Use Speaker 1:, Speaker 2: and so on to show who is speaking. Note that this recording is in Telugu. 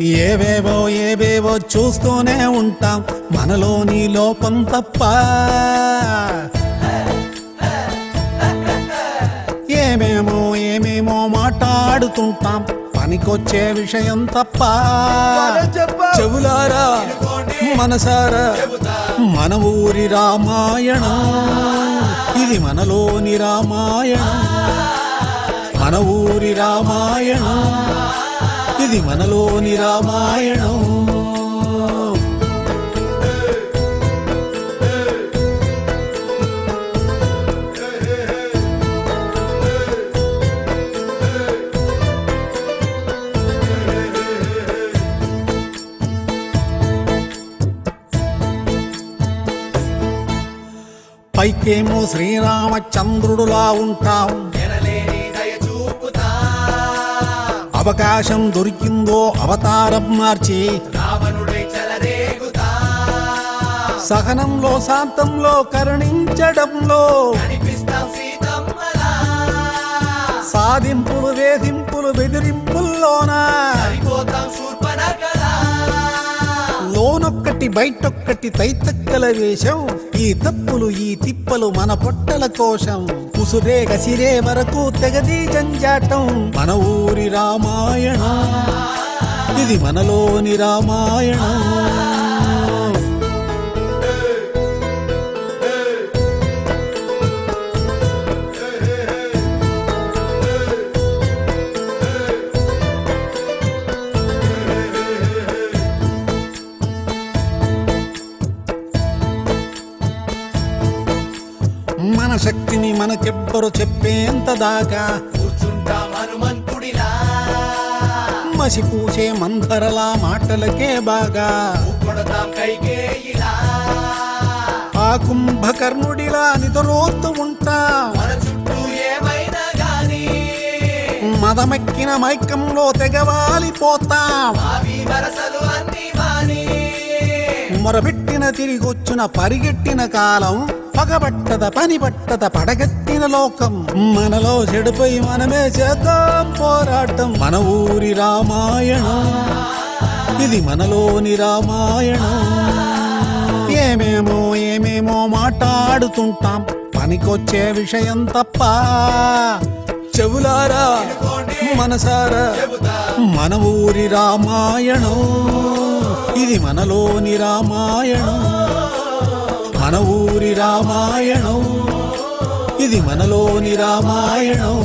Speaker 1: ఏవేవో ఏవేవో చూస్తూనే ఉంటాం మనలోని లోపం తప్ప. ఏమేమో ఏమేమో మాట్లాడుతుంటాం పనికొచ్చే విషయం తప్ప. చెవులారా మనసారా మన ఊరి రామాయణం ఇది మనలోని రామాయణం. మన ఊరి రామాయణం ఇది మనలోని రామాయణం. పైకేమో శ్రీరామచంద్రుడులా ఉంటాం, అవకాశం దొరికిందో అవతారం మార్చి సహనంలో శాంతంలో కరుణించడంలో సాధింపులు వేధింపులు బెదిరింపుల్లోనా లోనొక్కటి బయటొక్కటి తైతక్కల వేషం. ఈ తప్పులు ఈ తిప్పలు మన పొట్టల కోశం. కుసురే కసిరే వరకు తెగది జంజాటం. మన ఊరి రామాయణం ఇది మనలోని రామాయణం. మన శక్తిని మనకెవ్వరు చెప్పేంత దాకా మసిపూసే మంతరలా మాటలకే బాగా ఆ కుంభకర్ణుడిలా నిద్రోత్తు ఉంటా. మదమెక్కిన మైకంలో తెగవాలిపోతాం. మొరబెట్టిన తిరిగొచ్చిన పరిగెట్టిన కాలం పగబట్టద పని పట్టద పడగట్టిన లోకం. మనలో చెడుపై మనమే చేద్దాం పోరాటం. మన ఊరి రామాయణం ఇది మనలోని రామాయణం. ఏమేమో ఏమేమో మాట్లాడుతుంటాం పనికొచ్చే విషయం తప్ప. చెవులారా మనసారా మన ఊరి రామాయణం ఇది మనలోని రామాయణం. మన ఊరి రామాయణం ఇది మనలోని రామాయణం.